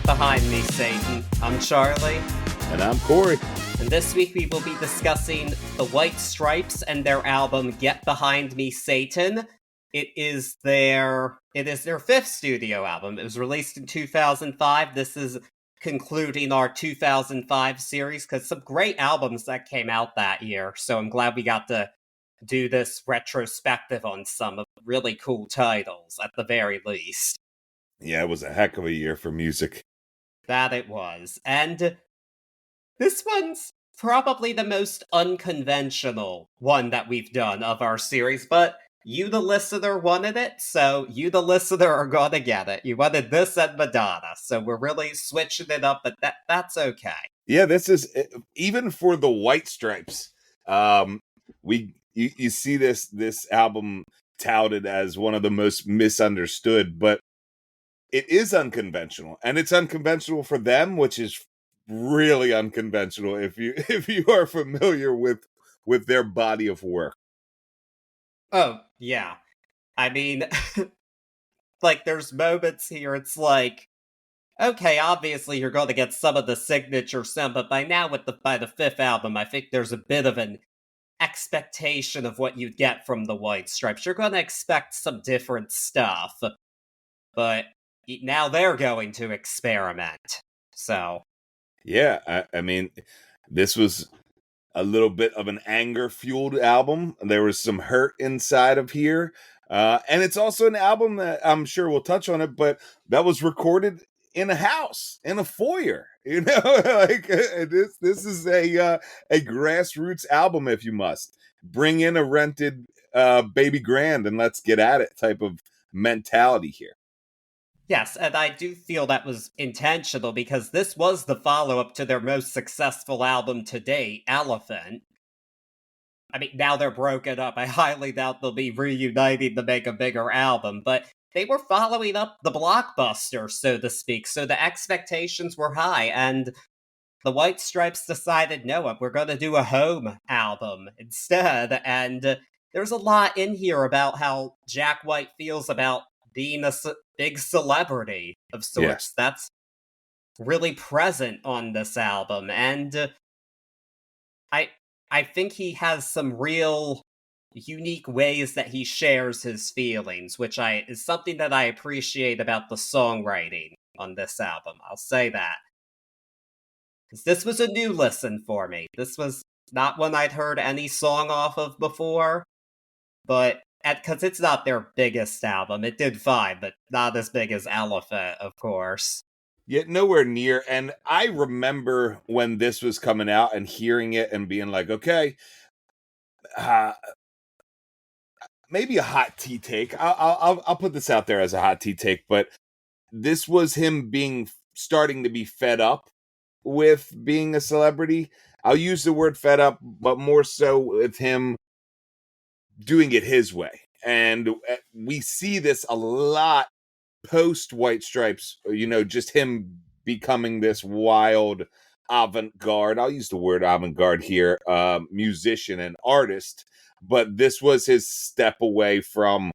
behind me, Satan. I'm Charlie. And I'm Cory. And this week we will be discussing the White Stripes and their album Get Behind Me, Satan. It is their fifth studio album. It was released in 2005. This is concluding our 2005 series, because some great albums that came out that year. So I'm glad we got to do this retrospective on some of really cool titles, at the very least. Yeah, it was a heck of a year for music. That it was. And this one's probably the most unconventional one that we've done of our series, but you, the listener, wanted it, so you, the listener, are gonna get it. You wanted this and Madonna, so we're really switching it up, but that's okay. Yeah, this is, even for the White Stripes, you see this album touted as one of the most misunderstood, but it is unconventional, and it's unconventional for them, which is really unconventional if you are familiar with their body of work. Oh, yeah. I mean, like, there's moments here, it's like, okay, obviously you're going to get some of the signature sound, but by now, by the fifth album, I think there's a bit of an expectation of what you'd get from the White Stripes. You're going to expect some different stuff, but now they're going to experiment. So, yeah, I mean, this was a little bit of an anger-fueled album. There was some hurt inside of here, and it's also an album that I'm sure we'll touch on it, but that was recorded in a house, in a foyer. You know, like this is a grassroots album. If you must bring in a rented baby grand and let's get at it type of mentality here. yes, and I do feel that was intentional, because this was the follow-up to their most successful album to date, Elephant. I mean, now they're broken up. I highly doubt they'll be reuniting to make a bigger album, but they were following up the blockbuster, so to speak, so the expectations were high, and the White Stripes decided, no, we're going to do a home album instead, and there's a lot in here about how Jack White feels about being a big celebrity of sorts. Yeah. That's really present on this album, and I think he has some real unique ways that he shares his feelings, which is something that I appreciate about the songwriting on this album. I'll say that. Because this was a new listen for me. This was not one I'd heard any song off of before, but because it's not their biggest album. It did fine, but not as big as Elephant, of course. Yet nowhere near. And I remember when this was coming out and hearing it and being like, okay, maybe a hot tea take. I'll put this out there as a hot tea take, but this was him starting to be fed up with being a celebrity. I'll use the word fed up, but more so with him doing it his way. And we see this a lot post White Stripes, you know, just him becoming this wild avant-garde, I'll use the word avant-garde here, musician and artist, but this was his step away from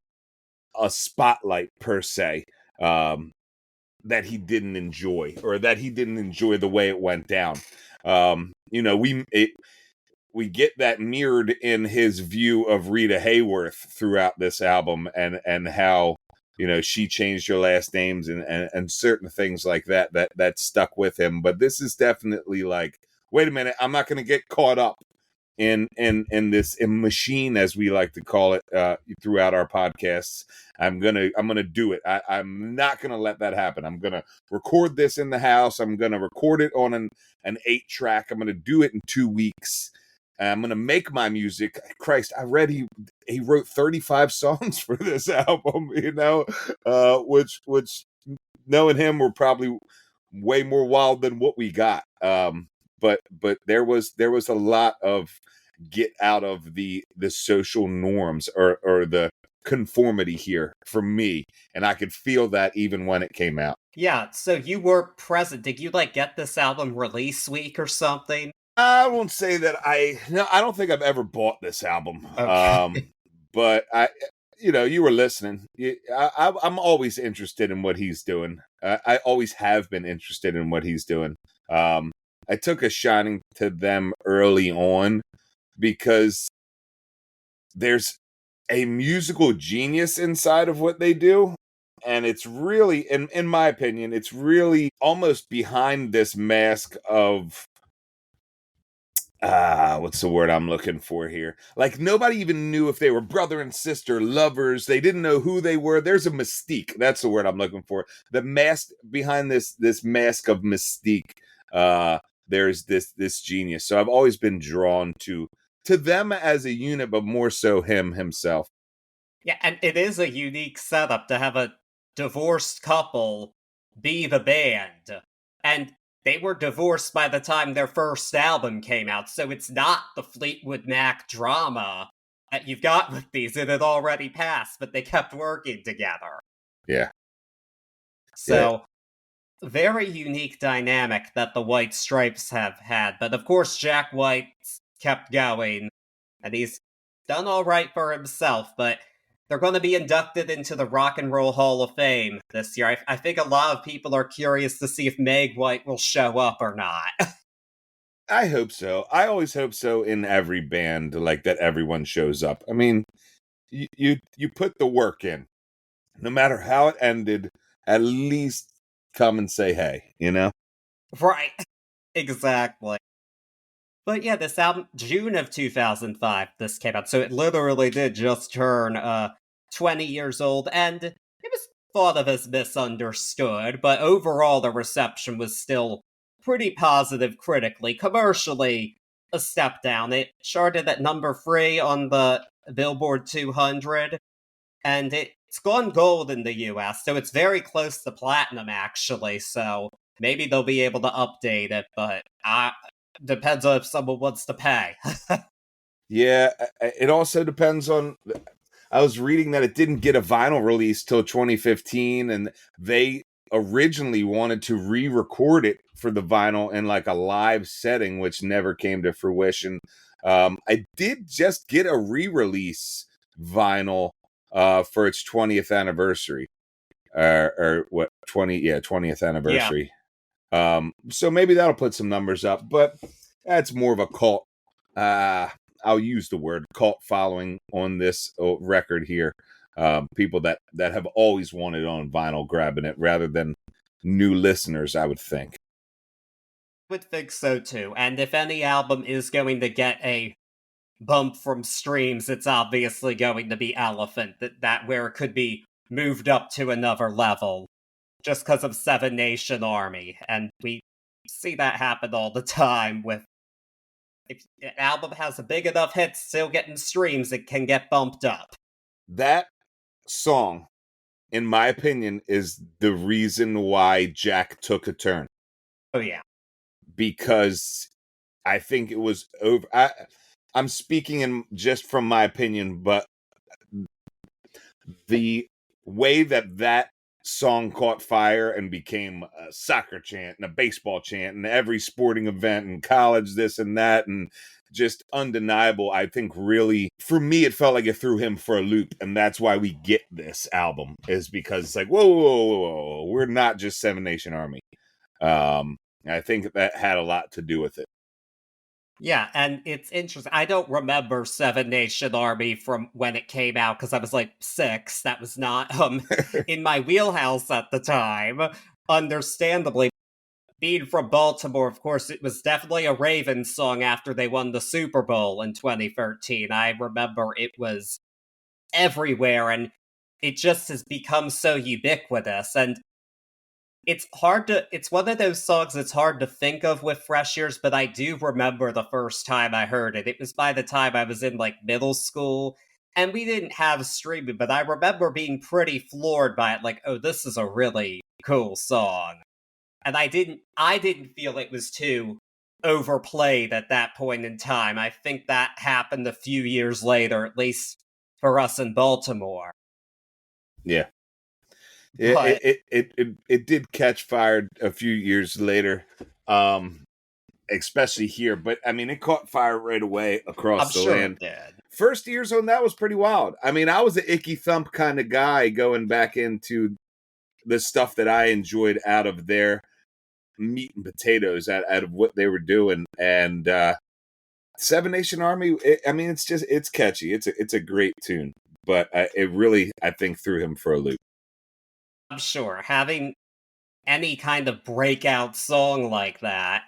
a spotlight per se, that he didn't enjoy, or that he didn't enjoy the way it went down. You know, we get that mirrored in his view of Rita Hayworth throughout this album, and how, you know, she changed her last names and certain things like that stuck with him. But this is definitely like, wait a minute, I'm not going to get caught up in this machine, as we like to call it, throughout our podcasts. I'm gonna do it. I'm not gonna let that happen. I'm gonna record this in the house. I'm gonna record it on an 8-track. I'm gonna do it in 2 weeks. I'm gonna make my music. Christ, I read he wrote 35 songs for this album. You know, which knowing him, were probably way more wild than what we got. But there was a lot of get out of the social norms or the conformity here for me, and I could feel that even when it came out. Yeah, so you were present. Did you get this album release week or something? I won't say that I don't think I've ever bought this album. Okay. But you were listening. I'm always interested in what he's doing. I always have been interested in what he's doing. I took a shining to them early on because there's a musical genius inside of what they do. And it's really, in my opinion, it's really almost behind this mask of what's the word I'm looking for here? Like nobody even knew if they were brother and sister, lovers. They didn't know who they were. There's a mystique. That's the word I'm looking for. The mask behind this mask of mystique. There's this genius. So I've always been drawn to them as a unit, but more so him himself. Yeah, and it is a unique setup to have a divorced couple be the band. And they were divorced by the time their first album came out, so it's not the Fleetwood Mac drama that you've got with these. It had already passed, but they kept working together. Yeah. So, very unique dynamic that the White Stripes have had. But of course, Jack White's kept going, and he's done all right for himself, but they're going to be inducted into the Rock and Roll Hall of Fame this year. I think a lot of people are curious to see if Meg White will show up or not. I hope so. I always hope so in every band, like that everyone shows up. I mean, you put the work in. No matter how it ended, at least come and say hey, Right. Exactly. But yeah, this album, June of 2005, this came out. So it literally did just turn 20 years old, and it was thought of as misunderstood, but overall the reception was still pretty positive critically. Commercially, a step down. It charted at number 3 on the Billboard 200, and it's gone gold in the US, so it's very close to platinum actually, so maybe they'll be able to update it, but depends on if someone wants to pay. Yeah, it also depends on. I was reading that it didn't get a vinyl release till 2015, and they originally wanted to re-record it for the vinyl in like a live setting, which never came to fruition. I did just get a re-release vinyl for its 20th anniversary, or what 20th Yeah. anniversary. So maybe that'll put some numbers up, but that's more of a cult. I'll use the word cult following on this record here. People that have always wanted on vinyl grabbing it rather than new listeners, I would think. Would think so too. And if any album is going to get a bump from streams, it's obviously going to be Elephant. That where it could be moved up to another level just because of Seven Nation Army. And we see that happen all the time with if an album has a big enough hit still getting streams, it can get bumped up. That song, in my opinion, is the reason why Jack took a turn. Oh yeah. Because I think it was over. I'm speaking in just from my opinion, but the way that song caught fire and became a soccer chant and a baseball chant and every sporting event and college this and that and just undeniable, I think really for me it felt like it threw him for a loop, and that's why we get this album, is because it's like whoa, we're not just Seven Nation Army. I think that had a lot to do with it. Yeah, and it's interesting. I don't remember Seven Nation Army from when it came out because I was like 6. That was not in my wheelhouse at the time. Understandably, being from Baltimore, of course, it was definitely a Ravens song after they won the Super Bowl in 2013. I remember it was everywhere, and it just has become so ubiquitous. And it's one of those songs that's hard to think of with fresh ears, but I do remember the first time I heard it. It was by the time I was in like middle school, and we didn't have streaming, but I remember being pretty floored by it, like, oh, this is a really cool song. And I didn't feel it was too overplayed at that point in time. I think that happened a few years later, at least for us in Baltimore. Yeah. But It did catch fire a few years later. especially here. But I mean, it caught fire right away across I'm the sure land. it did. First ears on that was pretty wild. I mean, I was an icky thump kind of guy going back into the stuff that I enjoyed out of their meat and potatoes, out of what they were doing. And Seven Nation Army, I mean, it's catchy. It's a great tune, but it really, I think, threw him for a loop. I'm sure having any kind of breakout song like that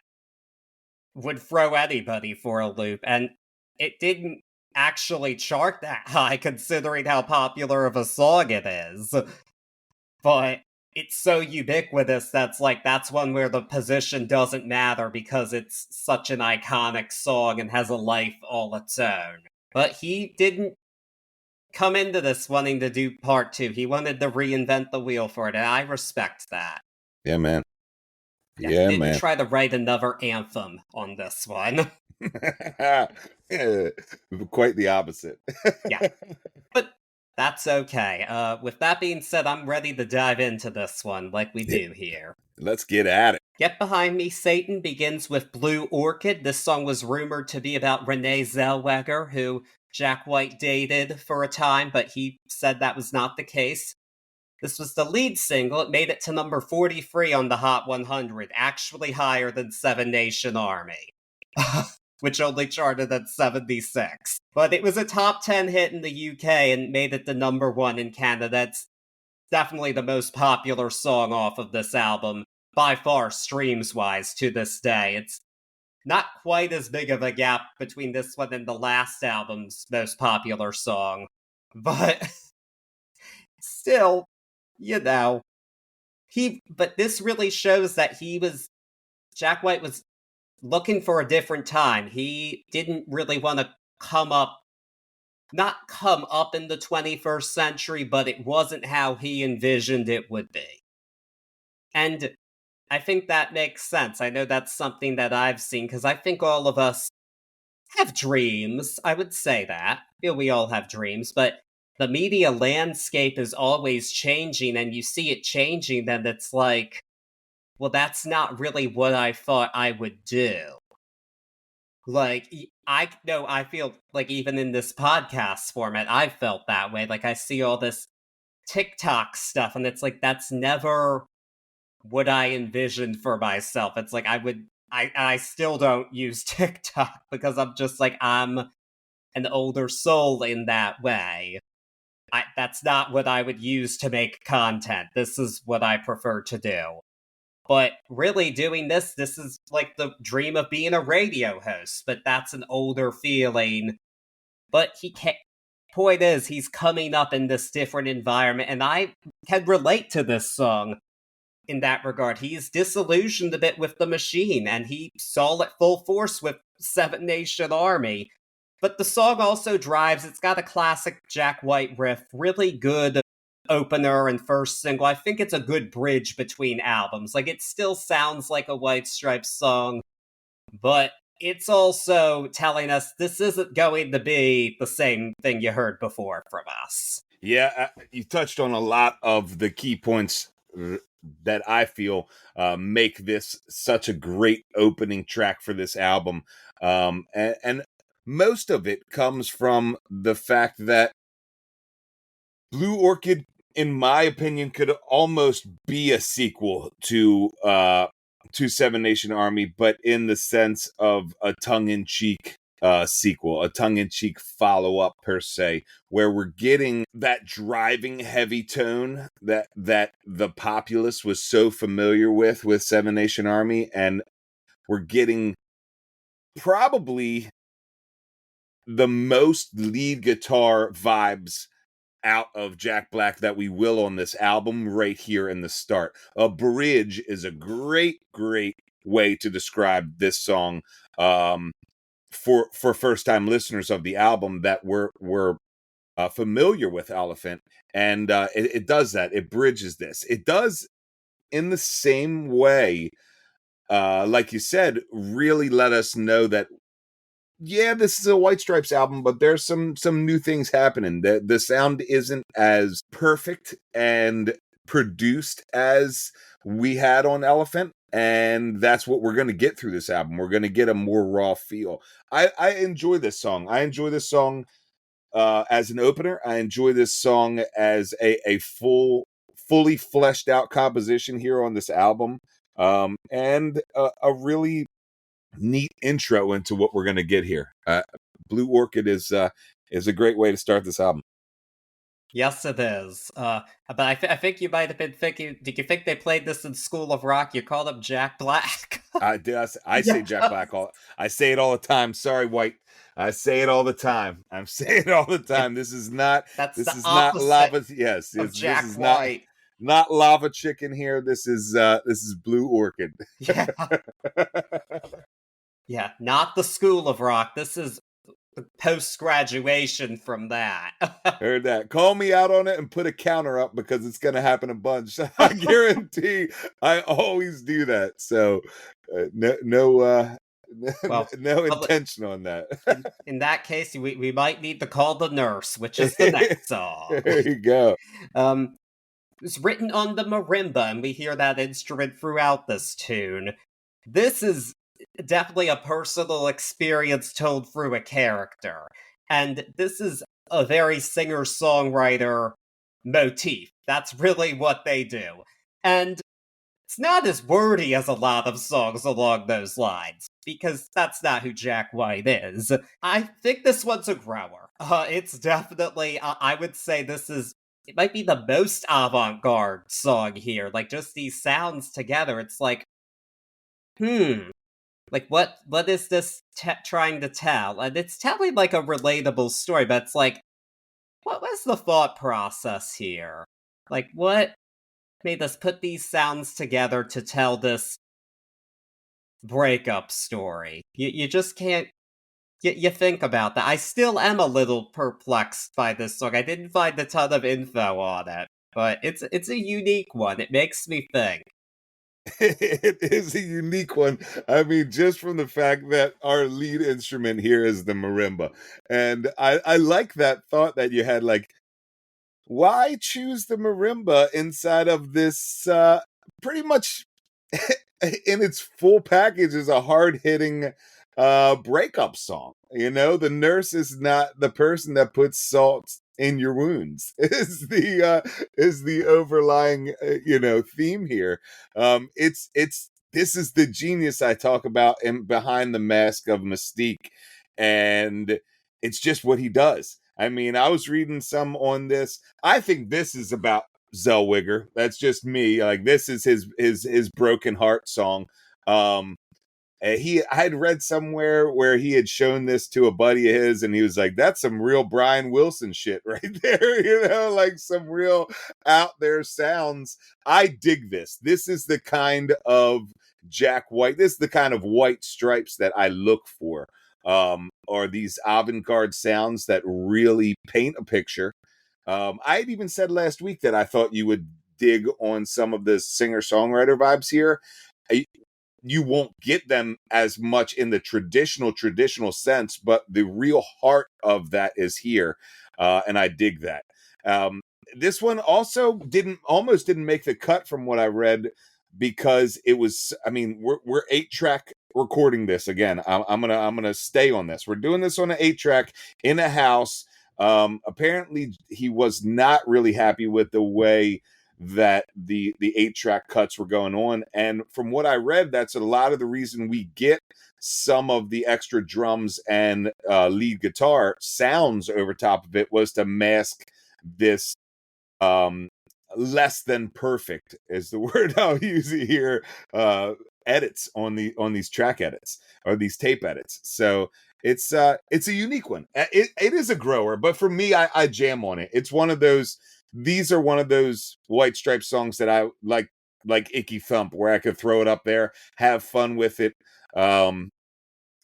would throw anybody for a loop, and it didn't actually chart that high considering how popular of a song it is. But it's so ubiquitous that's one where the position doesn't matter because it's such an iconic song and has a life all its own. But he didn't come into this wanting to do part two. He wanted to reinvent the wheel for it, and I respect that. Yeah, man. Yeah, he Yeah, didn't man. try to write another anthem on this one. Yeah, quite the opposite. Yeah, but that's okay. With that being said, I'm ready to dive into this one like we do here. Let's get at it. Get Behind Me, Satan begins with Blue Orchid. This song was rumored to be about Renee Zellweger, who Jack White dated for a time, but he said that was not the case. This was the lead single. It made it to number 43 on the Hot 100, actually higher than Seven Nation Army, which only charted at 76. But it was a top 10 hit in the UK and made it to number 1 in Canada. It's definitely the most popular song off of this album, by far streams-wise to this day. It's not quite as big of a gap between this one and the last album's most popular song, but still, you know, but this really shows that Jack White was looking for a different time. He didn't really want to not come up in the 21st century, but it wasn't how he envisioned it would be. And I think that makes sense. I know that's something that I've seen, because I think all of us have dreams. I would say that. We all have dreams, but the media landscape is always changing, and you see it changing, then it's like, well, that's not really what I thought I would do. Like, I know I feel like even in this podcast format, I felt that way. Like, I see all this TikTok stuff, and it's like, that's never what I envisioned for myself. It's like, I still don't use TikTok because I'm just like, I'm an older soul in that way. That's not what I would use to make content. This is what I prefer to do. But really doing this is like the dream of being a radio host, but that's an older feeling. But point is, he's coming up in this different environment, and I can relate to this song in that regard. He's disillusioned a bit with the machine, and he saw it full force with Seven Nation Army. But the song also drives, it's got a classic Jack White riff, really good opener and first single. I think it's a good bridge between albums. Like, it still sounds like a White Stripes song, but it's also telling us this isn't going to be the same thing you heard before from us. Yeah, you touched on a lot of the key points that I feel make this such a great opening track for this album. And most of it comes from the fact that Blue Orchid, in my opinion, could almost be a sequel to Seven Nation Army, but in the sense of a tongue-in-cheek sequel, a tongue-in-cheek follow-up per se, where we're getting that driving heavy tone that the populace was so familiar with Seven Nation Army, and we're getting probably the most lead guitar vibes out of Jack Black that we will on this album right here in the start. A bridge is a great way to describe this song for first time listeners of the album that were familiar with Elephant, and it does that. It bridges this. It does in the same way, like you said, really let us know that, yeah, this is a White Stripes album, but there's some new things happening. The sound isn't as perfect and produced as we had on Elephant, and that's what we're going to get through this album. We're going to get a more raw feel. I enjoy this song. I enjoy this song as an opener. I enjoy this song as a fully fleshed out composition here on this album, and a really neat intro into what we're going to get here. Blue Orchid is a great way to start this album. Yes, it is. But I think you might have been thinking. Did you think they played this in School of Rock? You called him Jack Black. I say Jack Black I say it all the time. Sorry, White. I say it all the time. I'm saying it all the time. This is not not lava. Yes, of this Jack is White. not lava chicken here. This is Blue Orchid. Yeah. Yeah, not the School of Rock. This is post graduation from that. Heard that. Call me out on it and put a counter up because it's going to happen a bunch. I guarantee I always do that. So no intention on that. in that case, we might need to call the nurse, which is the next song. There you go. It's written on the marimba, and we hear that instrument throughout this tune. This is definitely a personal experience told through a character. And this is a very singer-songwriter motif. That's really what they do. And it's not as wordy as a lot of songs along those lines, because that's not who Jack White is. I think this one's a grower. It's definitely, I would say it might be the most avant-garde song here. Like, just these sounds together, it's like, like, what is this trying to tell? And it's telling, like, a relatable story, but it's like, what was the thought process here? Like, what made us put these sounds together to tell this breakup story? You just can't... You think about that. I still am a little perplexed by this song. I didn't find a ton of info on it, but it's a unique one. It makes me think. It is a unique one. I mean, just from the fact that our lead instrument here is the marimba. And I like that thought that you had, like, why choose the marimba inside of this pretty much in its full package is a hard-hitting breakup song. You know, the nurse is not the person that puts salt in your wounds is the overlying theme here. It's this is the genius I talk about in Behind the Mask of Mystique, and it's just what he does. I mean, I was reading some on this. I think this is about Zellweger. That's just me. Like, this is his broken heart song. I had read somewhere where he had shown this to a buddy of his, and he was like, "That's some real Brian Wilson shit right there," like some real out there sounds. I dig this. This is the kind of Jack White. This is the kind of White Stripes that I look for. Are these avant-garde sounds that really paint a picture. I had even said last week that I thought you would dig on some of the singer-songwriter vibes here. You won't get them as much in the traditional sense, but the real heart of that is here, and I dig that. This one also almost didn't make the cut from what I read because it was. I mean, we're 8-track recording this again. I'm gonna stay on this. We're doing this on an 8-track in a house. Apparently, he was not really happy with the way that the 8-track cuts were going on, and from what I read, that's a lot of the reason we get some of the extra drums and lead guitar sounds over top of it was to mask this less than perfect is the word I'll use here edits on these track edits or these tape edits. So it's a unique one. It is a grower, but for me, I jam on it. It's one of those. These are one of those White Stripes songs that I like Icky Thump, where I could throw it up there, have fun with it. Not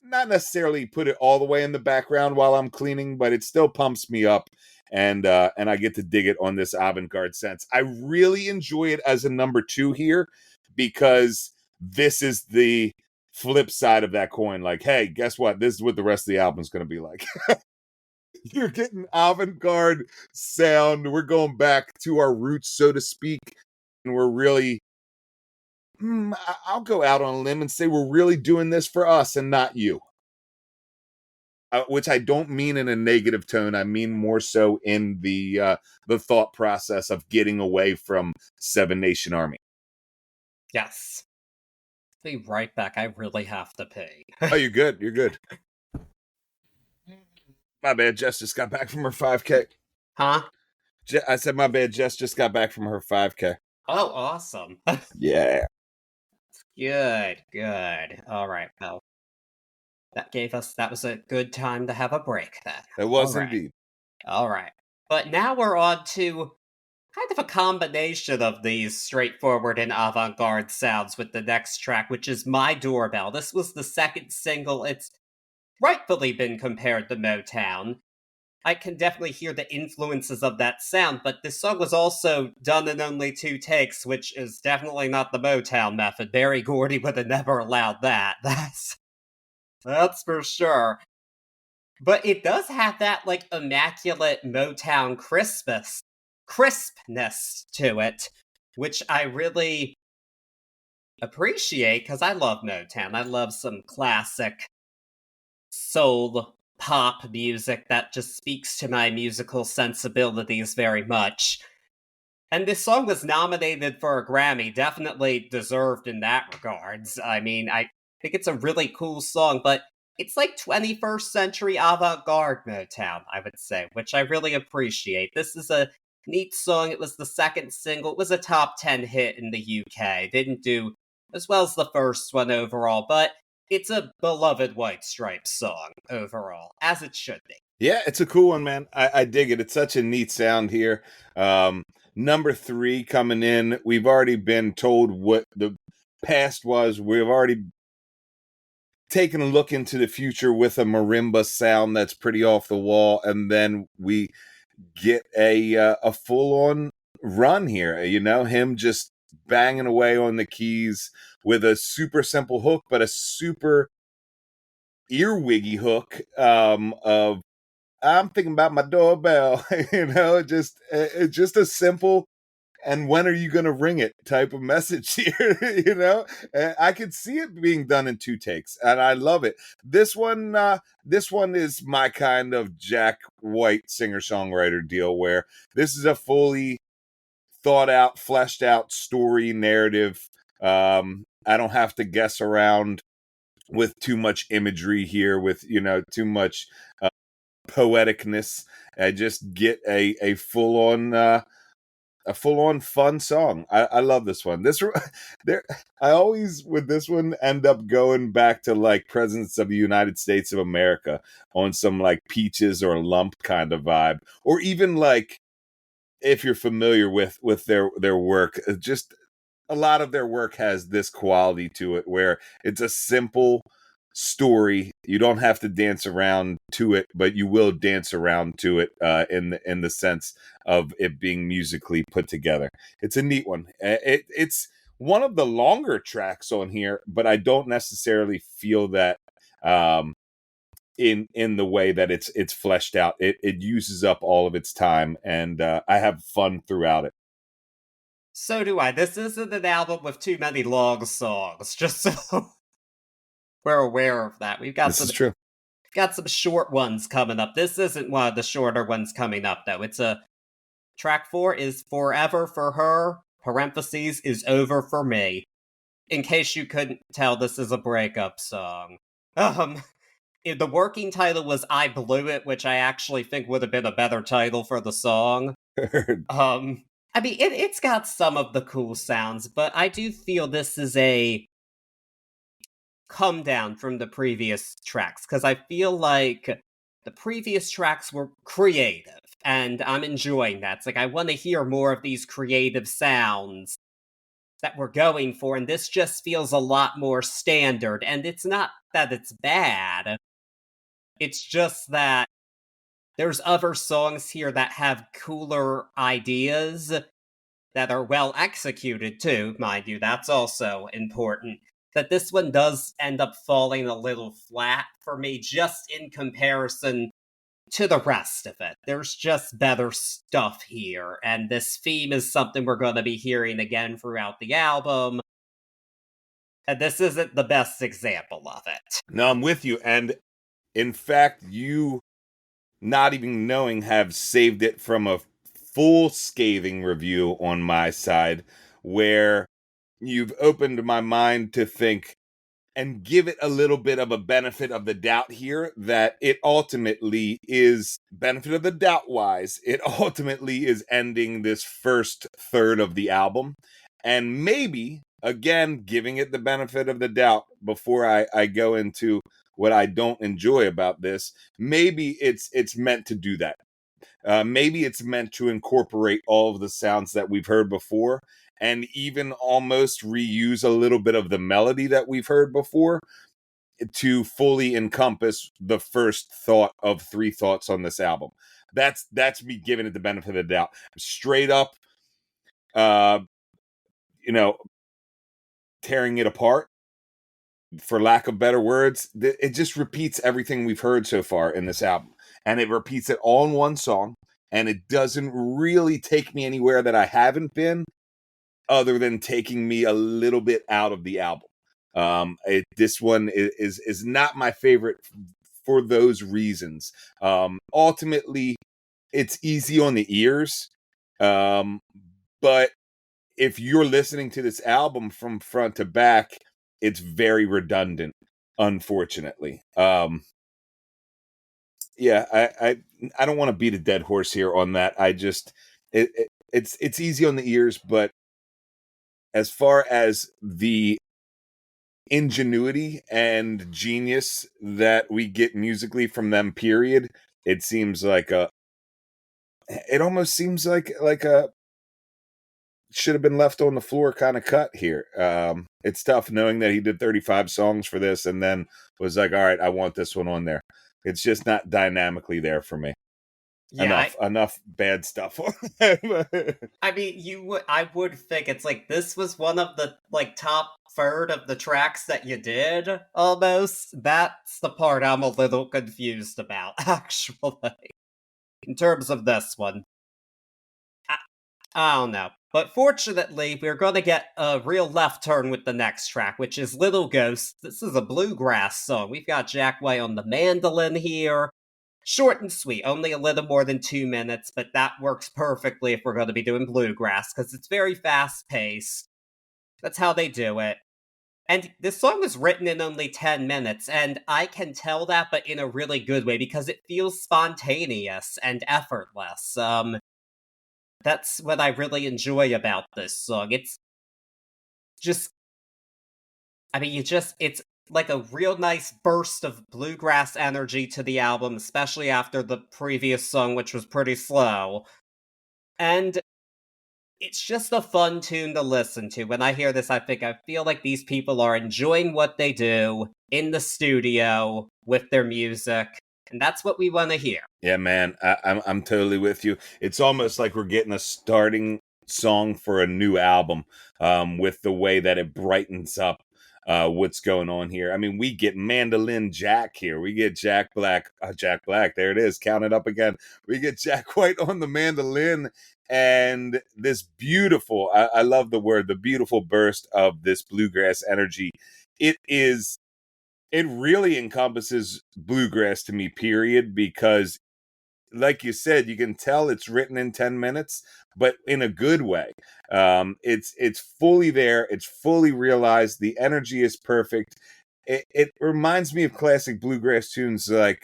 necessarily put it all the way in the background while I'm cleaning, but it still pumps me up, and I get to dig it on this avant-garde sense. I really enjoy it as a number 2 here because this is the flip side of that coin. Like, hey, guess what? This is what the rest of the album is going to be like. You're getting avant-garde sound. We're going back to our roots, so to speak, and we're really I'll go out on a limb and say we're really doing this for us and not you. Which I don't mean in a negative tone. I mean more so in the thought process of getting away from Seven Nation Army. Yes. Be right back. I really have to pee. Oh, you're good. You're good. My bad. Jess just got back from her 5K. Huh? I said my bad. Jess just got back from her 5K. Oh, awesome. Yeah. Good, good. All right, well, that was a good time to have a break then. It was All right, indeed. all right. But now we're on to kind of a combination of these straightforward and avant-garde sounds with the next track, which is My Doorbell. This was the second single. It's rightfully been compared to Motown. I can definitely hear the influences of that sound, but this song was also done in only 2 takes, which is definitely not the Motown method. Berry Gordy would have never allowed that. That's for sure. But it does have that, like, immaculate Motown crispness to it, which I really appreciate, because I love Motown. I love some classic soul pop music that just speaks to my musical sensibilities very much. And this song was nominated for a Grammy, definitely deserved in that regards. I mean, I think it's a really cool song, but it's like 21st century avant-garde Motown, I would say, which I really appreciate. This is a neat song. It was the second single. It was a top 10 hit in the UK. Didn't do as well as the first one overall, but it's a beloved White Stripes song overall, as it should be. Yeah, it's a cool one, man. I dig it. It's such a neat sound here. Number 3 coming in. We've already been told what the past was. We've already taken a look into the future with a marimba sound that's pretty off the wall, and then we get a full on run here. You know, him just banging away on the keys with a super simple hook, but a super earwiggy hook of I'm thinking about my doorbell. You know, it's just a simple and when are you going to ring it type of message here. You know, I could see it being done in 2 takes, and I love it. This one is my kind of Jack White singer songwriter deal, where this is a fully thought out, fleshed out story narrative. I don't have to guess around with too much imagery here, with too much poeticness. I just get a full on fun song. I love this one. I always with this one end up going back to like Presidents of the United States of America on some like Peaches or Lump kind of vibe, or even like if you're familiar with their work, just a lot of their work has this quality to it where it's a simple story. You don't have to dance around to it, but you will dance around to it in the sense of it being musically put together. It's a neat one. It's one of the longer tracks on here, but I don't necessarily feel that in the way that it's fleshed out. It uses up all of its time, and I have fun throughout it. So do I. This isn't an album with too many long songs, just so we're aware of that. This is true. Got some short ones coming up. This isn't one of the shorter ones coming up, though. It's a track 4 is Forever for Her, parentheses, is over for me. In case you couldn't tell, this is a breakup song. The working title was I Blew It, which I actually think would have been a better title for the song. I mean, it's got some of the cool sounds, but I do feel this is a come down from the previous tracks, because I feel like the previous tracks were creative, and I'm enjoying that. It's like I want to hear more of these creative sounds that we're going for, and this just feels a lot more standard, and it's not that it's bad, it's just that there's other songs here that have cooler ideas that are well executed too, mind you, that's also important. That this one does end up falling a little flat for me, just in comparison to the rest of it. There's just better stuff here, and this theme is something we're going to be hearing again throughout the album. And this isn't the best example of it. No, I'm with you. And in fact, you, not even knowing, have saved it from a full scathing review on my side, where you've opened my mind to think and give it a little bit of a benefit of the doubt here, that it ultimately is, benefit of the doubt wise, it ultimately is ending this first third of the album. And maybe, again, giving it the benefit of the doubt before I go into what I don't enjoy about this, maybe it's meant to do that. Maybe it's meant to incorporate all of the sounds that we've heard before, and even almost reuse a little bit of the melody that we've heard before, to fully encompass the first thought of three thoughts on this album. That's me giving it the benefit of the doubt. Straight up, uh, you know, tearing it apart, for lack of better words. It just repeats everything we've heard so far in this album, and it repeats it all in one song, and it doesn't really take me anywhere that I haven't been, other than taking me a little bit out of the album. This one is not my favorite for those reasons. Ultimately, it's easy on the ears, but if you're listening to this album from front to back, it's very redundant, unfortunately. Yeah, I don't want to beat a dead horse here on that. I just it's easy on the ears, but as far as the ingenuity and genius that we get musically from them, period, it seems like it almost seems like a should have been left on the floor kind of cut here. It's tough knowing that he did 35 songs for this and then was like, all right, I want this one on there. It's just not dynamically there for me. Yeah, Enough bad stuff. I mean, I would think it's like this was one of the like top third of the tracks that you did almost. That's the part I'm a little confused about, actually, in terms of this one. I, I don't know. But fortunately, we're going to get a real left turn with the next track, which is Little Ghost. This is a bluegrass song. We've got Jack White on the mandolin here. Short and sweet, only a little more than 2 minutes, but that works perfectly if we're going to be doing bluegrass, because it's very fast paced. That's how they do it. And this song was written in only 10 minutes, and I can tell that, but in a really good way, because it feels spontaneous and effortless. That's what I really enjoy about this song. It's just, I mean, it's like a real nice burst of bluegrass energy to the album, especially after the previous song, which was pretty slow. And it's just a fun tune to listen to. When I hear this, I feel like these people are enjoying what they do in the studio with their music, and that's what we want to hear. Yeah, man, I'm totally with you. It's almost like we're getting a starting song for a new album, with the way that it brightens up what's going on here. I mean, we get Mandolin Jack here. We get Jack Black. Jack Black. There it is. Count it up again. We get Jack White on the mandolin, and this beautiful. I love the word. The beautiful burst of this bluegrass energy. It is. It really encompasses bluegrass to me, period, because like you said, you can tell it's written in 10 minutes, but in a good way. It's fully there. It's fully realized. The energy is perfect. It reminds me of classic bluegrass tunes like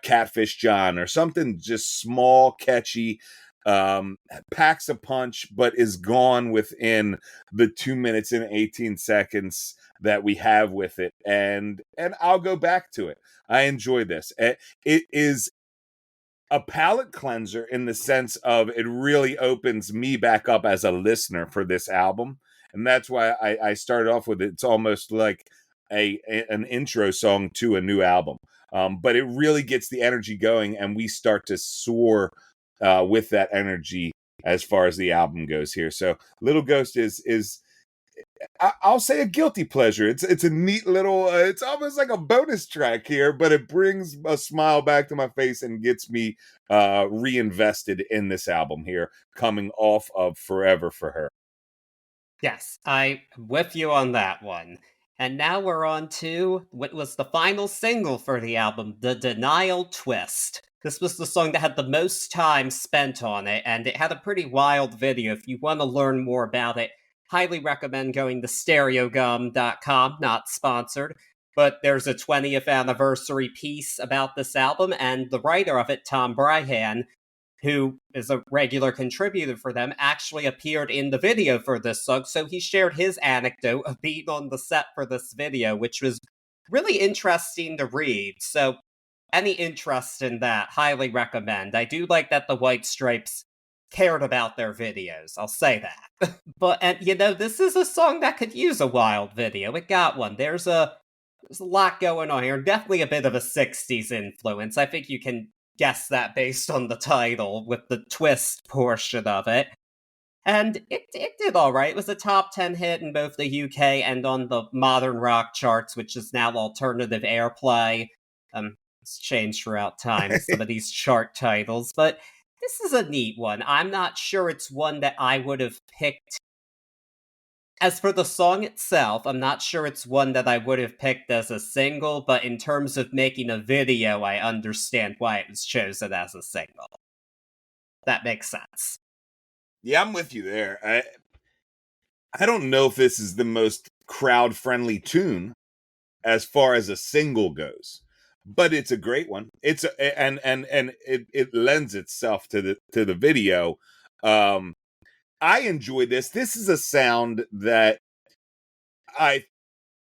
Catfish John or something, just small, catchy, packs a punch, but is gone within the 2 minutes and 18 seconds that we have with it. And I'll go back to it. I enjoy this. It is a palate cleanser in the sense of it really opens me back up as a listener for this album. And that's why I started off with it. It's almost like an intro song to a new album. But it really gets the energy going, and we start to soar with that energy as far as the album goes here. So Little Ghost is I'll say a guilty pleasure. It's a neat little. It's almost like a bonus track here, but it brings a smile back to my face and gets me reinvested in this album here, coming off of Forever for Her. Yes, I'm with you on that one. And now we're on to what was the final single for the album, The Denial Twist. This was the song that had the most time spent on it, and it had a pretty wild video. If you want to learn more about it, highly recommend going to stereogum.com, not sponsored. But there's a 20th anniversary piece about this album, and the writer of it, Tom Bryhan, who is a regular contributor for them, actually appeared in the video for this song. So he shared his anecdote of being on the set for this video, which was really interesting to read. So, any interest in that, highly recommend. I do like that the White Stripes cared about their videos, I'll say that. But, and this is a song that could use a wild video. It got one. There's a lot going on here. Definitely a bit of a 60s influence. I think you can guess that based on the title with the twist portion of it. And it did all right. It was a top 10 hit in both the UK and on the modern rock charts, which is now alternative airplay. It's changed throughout time, some of these chart titles, but this is a neat one. I'm not sure it's one that I would have picked. As for the song itself, I'm not sure it's one that I would have picked as a single, but in terms of making a video, I understand why it was chosen as a single. That makes sense. Yeah, I'm with you there. I don't know if this is the most crowd friendly tune as far as a single goes, but it's a great one. It's and it lends itself to the video. I enjoy this. This is a sound that I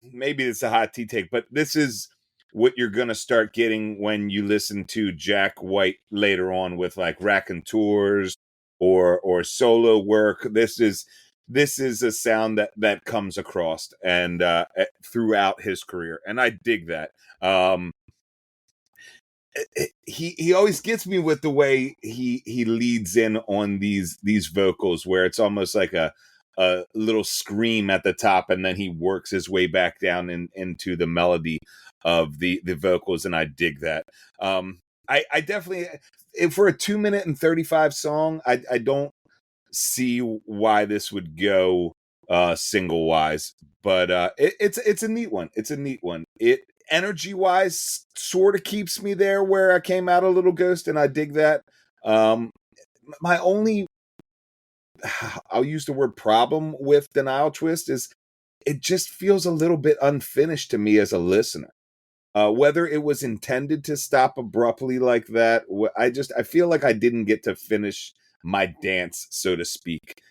maybe it's a hot tea take, but this is what you're gonna start getting when you listen to Jack White later on with like raconteurs or solo work. This is a sound that comes across and throughout his career, and I dig that. He always gets me with the way he leads in on these vocals, where it's almost like a little scream at the top, and then he works his way back down into the melody of the vocals, and I dig that. I definitely, if for a 2 minute and 35 song, I don't see why this would go single wise, but it's a neat one. It's a neat one. It energy wise sort of keeps me there where I came out a little ghost, and I dig that. My only I'll use the word problem with Denial Twist is it just feels a little bit unfinished to me as a listener. Whether it was intended to stop abruptly like that, I feel like I didn't get to finish my dance, so to speak,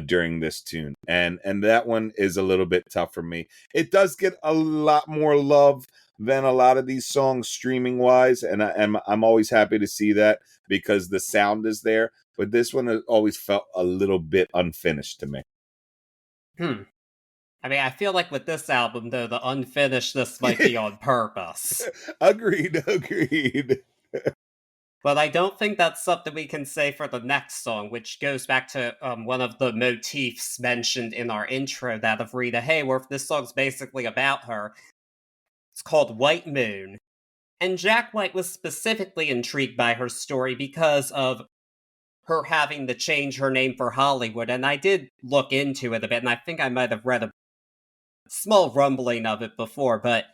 during this tune, and that one is a little bit tough for me. It does get a lot more love than a lot of these songs streaming wise, and I'm always happy to see that because the sound is there. But this one has always felt a little bit unfinished to me. I mean, I feel like with this album, though, the unfinishedness might be on purpose. Agreed. But I don't think that's something we can say for the next song, which goes back to one of the motifs mentioned in our intro, that of Rita Hayworth. This song's basically about her. It's called White Moon. And Jack White was specifically intrigued by her story because of her having to change her name for Hollywood. And I did look into it a bit, and I think I might have read a small rumbling of it before, but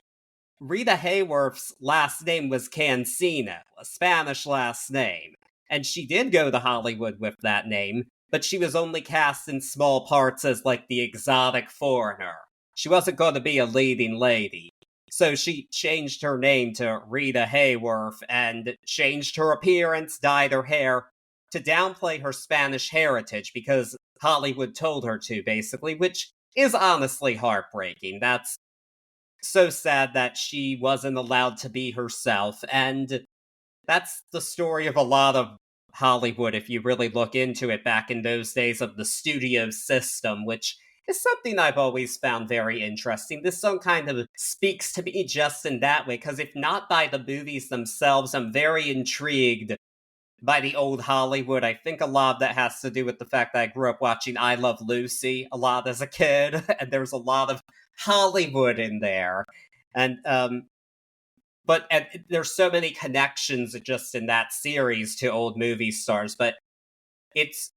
Rita Hayworth's last name was Cancino, a Spanish last name, and she did go to Hollywood with that name, but she was only cast in small parts as like the exotic foreigner. She wasn't going to be a leading lady. So she changed her name to Rita Hayworth and changed her appearance, dyed her hair to downplay her Spanish heritage because Hollywood told her to, basically, which is honestly heartbreaking. That's so sad that she wasn't allowed to be herself. And that's the story of a lot of Hollywood, if you really look into it, back in those days of the studio system, which is something I've always found very interesting. This song kind of speaks to me just in that way, because if not by the movies themselves, I'm very intrigued by the old Hollywood. I think a lot of that has to do with the fact that I grew up watching I Love Lucy a lot as a kid, and there's a lot of Hollywood in there. And and there's so many connections just in that series to old movie stars, but it's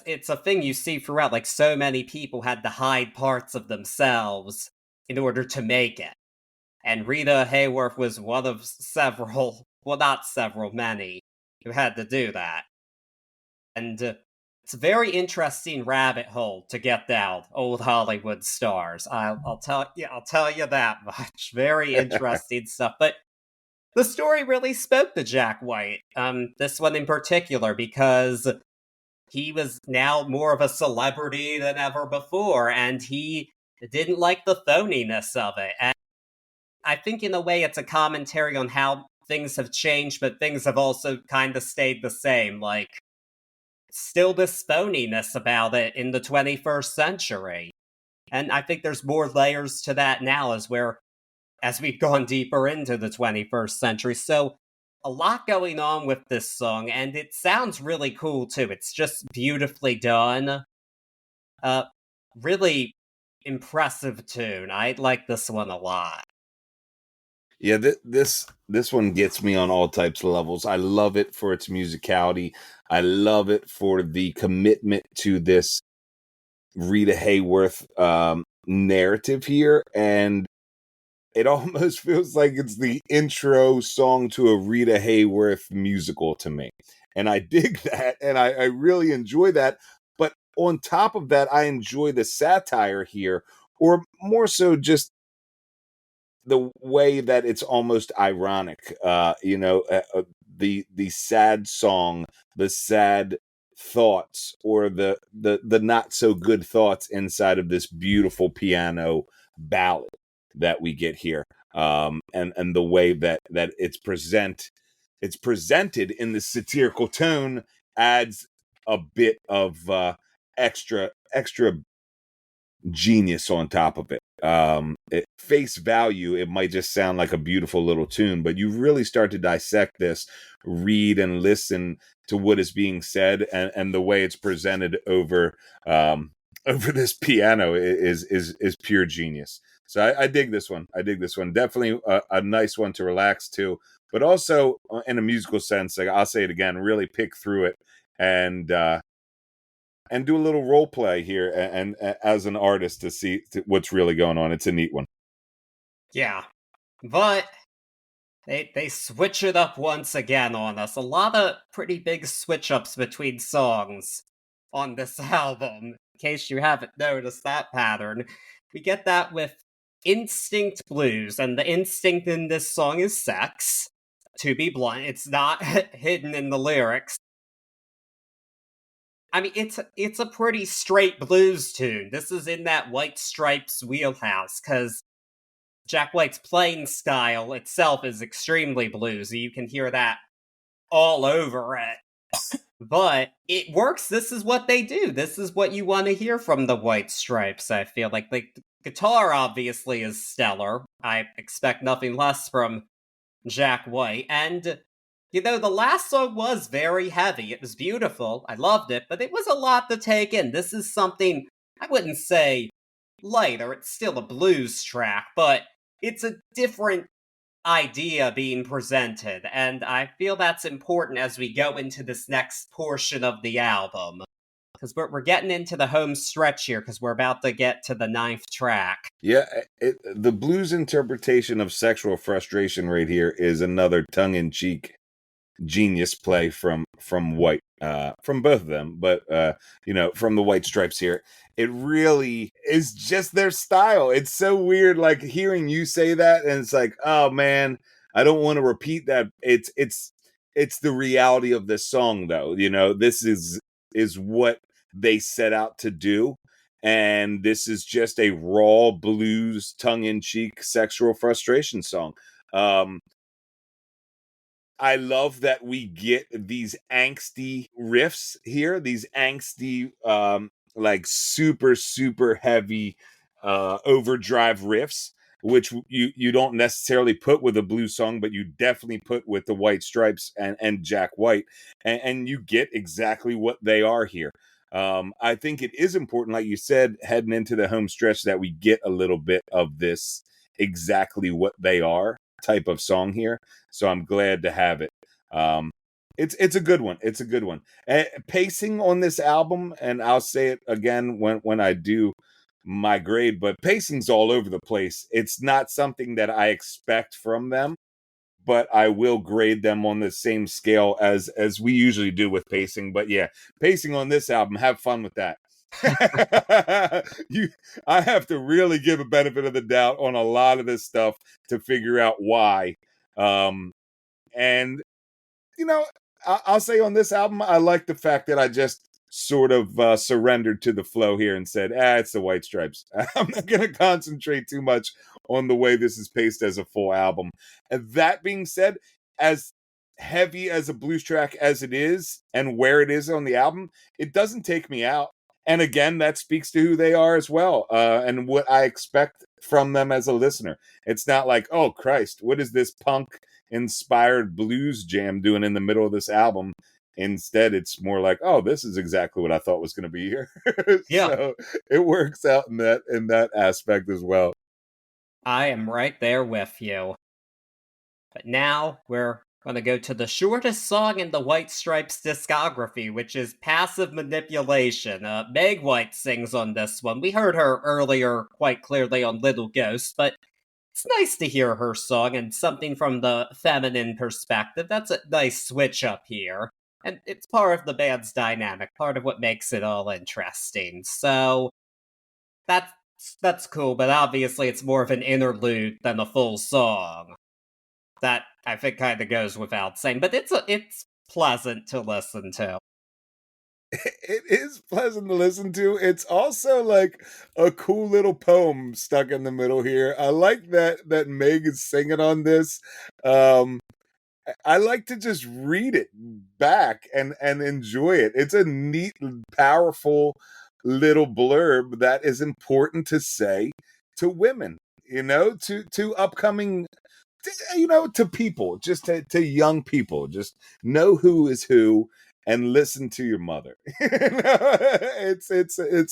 it's a thing you see throughout. Like, so many people had to hide parts of themselves in order to make it. And Rita Hayworth was one of several, well, not several, many, who had to do that. And it's a very interesting rabbit hole to get down old Hollywood stars. I'll tell you that much. Very interesting stuff. But the story really spoke to Jack White. This one in particular, because he was now more of a celebrity than ever before, and he didn't like the phoniness of it. And I think in a way it's a commentary on how things have changed, but things have also kind of stayed the same. Like, still this phoniness about it in the 21st century. And I think there's more layers to that now as we've gone deeper into the 21st century. So a lot going on with this song, and it sounds really cool too. It's just beautifully done. Uh, really impressive tune. I like this one a lot. Yeah, this one gets me on all types of levels. I love it for its musicality. I love it for the commitment to this Rita Hayworth narrative here, and it almost feels like it's the intro song to a Rita Hayworth musical to me. And I dig that, and I really enjoy that. But on top of that, I enjoy the satire here, or more so just the way that it's almost ironic. The sad song, the sad thoughts, or the not so good thoughts inside of this beautiful piano ballad that we get here, and the way that it's presented in the satirical tone adds a bit of extra genius on top of it. At face value, it might just sound like a beautiful little tune, but you really start to dissect this, read and listen to what is being said, and the way it's presented over this piano is pure genius. So I dig this one. I dig this one. Definitely a nice one to relax to, but also in a musical sense, like I'll say it again, really pick through it and do a little role play here and as an artist to see what's really going on. It's a neat one. Yeah. But they switch it up once again on us. A lot of pretty big switch ups between songs on this album. In case you haven't noticed that pattern, we get that with Instinct Blues, and the instinct in this song is sex. To be blunt, it's not hidden in the lyrics. I mean, it's a pretty straight blues tune. This is in that White Stripes wheelhouse, because Jack White's playing style itself is extremely bluesy. You can hear that all over it. But it works. This is what they do. This is what you want to hear from the White Stripes, I feel like. The guitar obviously is stellar. I expect nothing less from Jack White. And, the last song was very heavy. It was beautiful. I loved it, but it was a lot to take in. This is something, I wouldn't say lighter. It's still a blues track, but it's a different idea being presented, and I feel that's important as we go into this next portion of the album. Because we're getting into the home stretch here, because we're about to get to the ninth track. Yeah, the blues interpretation of sexual frustration right here is another tongue-in-cheek genius play from White, from both of them, but from the White Stripes here. It really is just their style. It's so weird, like hearing you say that, and it's like, oh man, I don't want to repeat that. It's the reality of this song, though. This is what they set out to do, and this is just a raw blues, tongue-in-cheek sexual frustration song. I love that we get these angsty riffs here, these angsty, like super, super heavy overdrive riffs, which you don't necessarily put with a blues song, but you definitely put with the White Stripes and Jack White. And you get exactly what they are here. I think it is important, like you said, heading into the home stretch, that we get a little bit of this exactly what they are type of song here. So I'm glad to have it. It's a good one. It's a good one. Pacing on this album, and I'll say it again when I do my grade, but pacing's all over the place. It's not something that I expect from them, but I will grade them on the same scale as we usually do with pacing. But yeah, pacing on this album, have fun with that. I have to really give a benefit of the doubt on a lot of this stuff to figure out why. And you know, I'll say on this album, I like the fact that I just sort of surrendered to the flow here and said, it's the White Stripes. I'm not going to concentrate too much on the way this is paced as a full album. And that being said, as heavy as a blues track as it is and where it is on the album, it doesn't take me out. And again, that speaks to who they are as well, and what I expect from them as a listener. It's not like, oh, Christ, what is this punk inspired blues jam doing in the middle of this album? Instead, it's more like, oh, this is exactly what I thought was going to be here. Yeah. So it works out in that aspect as well. I am right there with you. But now we're going to go to the shortest song in the White Stripes discography, which is Passive Manipulation. Meg White sings on this one. We heard her earlier quite clearly on Little Ghost, but it's nice to hear her song and something from the feminine perspective. That's a nice switch up here. And it's part of the band's dynamic, part of what makes it all interesting. So that's cool, but obviously it's more of an interlude than a full song. That I think kind of goes without saying, but it's pleasant to listen to. It is pleasant to listen to. It's also like a cool little poem stuck in the middle here. I like that Meg is singing on this. I like to just read it back and enjoy it. It's a neat, powerful little blurb that is important to say to women, to upcoming, to people, just to young people. Just know who is who and listen to your mother. It's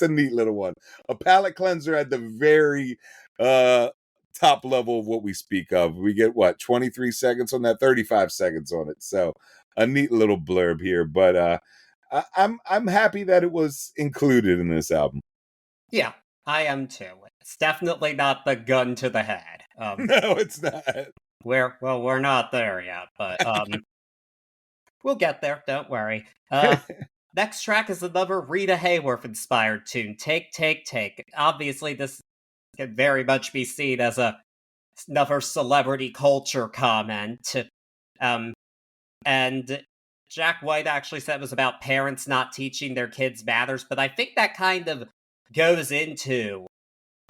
a neat little one. A palate cleanser at the very top level of what we speak of. We get 23 seconds on that, 35 seconds on it. So a neat little blurb here, but I'm happy that it was included in this album. Yeah, I am too. It's definitely not the gun to the head. No, it's not. We're not there yet, but we'll get there. Don't worry. Next track is another Rita Hayworth inspired tune. Take, take, take. Obviously, this can very much be seen as another celebrity culture comment. And Jack White actually said it was about parents not teaching their kids manners, but I think that kind of goes into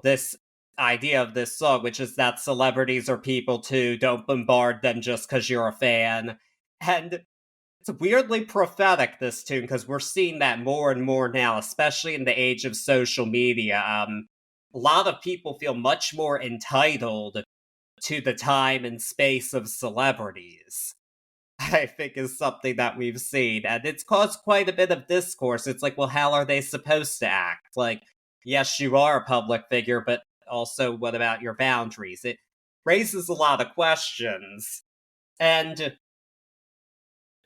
this idea of this song, which is that celebrities are people too, don't bombard them just because you're a fan. And it's weirdly prophetic, this tune, because we're seeing that more and more now, especially in the age of social media. A lot of people feel much more entitled to the time and space of celebrities, I think, is something that we've seen. And it's caused quite a bit of discourse. It's like, well, how are they supposed to act? Like, yes, you are a public figure, but also, what about your boundaries? It raises a lot of questions. And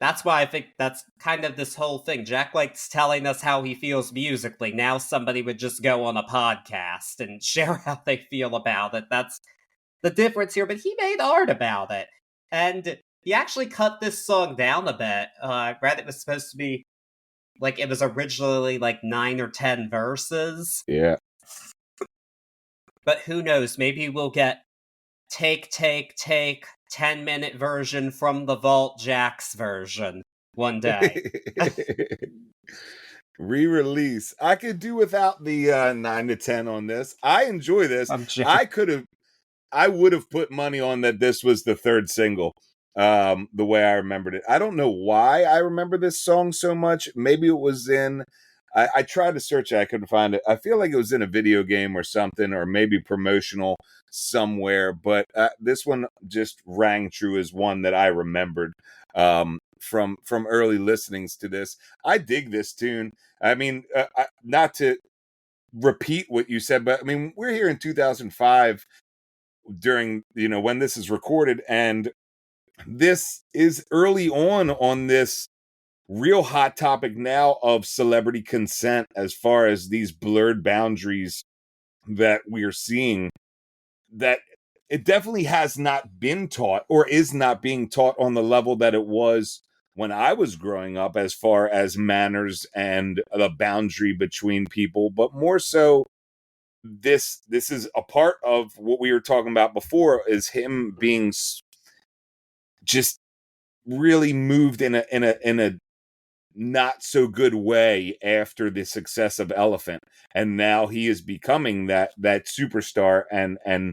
that's why I think that's kind of this whole thing. Jack White's telling us how he feels musically. Now somebody would just go on a podcast and share how they feel about it. That's the difference here. But he made art about it. And he actually cut this song down a bit. I read it was supposed to be, like, it was originally like 9 or 10 verses. Yeah. But who knows? Maybe we'll get take, 10-minute version from the Vault Jack's version one day. Re-release. I could do without the 9 to 10 on this. I enjoy this. I would have put money on that this was the third single, the way I remembered it. I don't know why I remember this song so much. Maybe it was in, I tried to search it, I couldn't find it. I feel like it was in a video game or something, or maybe promotional somewhere, but this one just rang true as one that I remembered from early listenings to this. I dig this tune. I mean, not to repeat what you said, but I mean, we're here in 2005 during, when this is recorded, and this is early on this real hot topic now of celebrity consent, as far as these blurred boundaries that we are seeing, that it definitely has not been taught, or is not being taught on the level that it was when I was growing up, as far as manners and the boundary between people. But more so, this is a part of what we were talking about before, is him being just really moved in a not so good way after the success of Elephant, and now he is becoming that superstar, and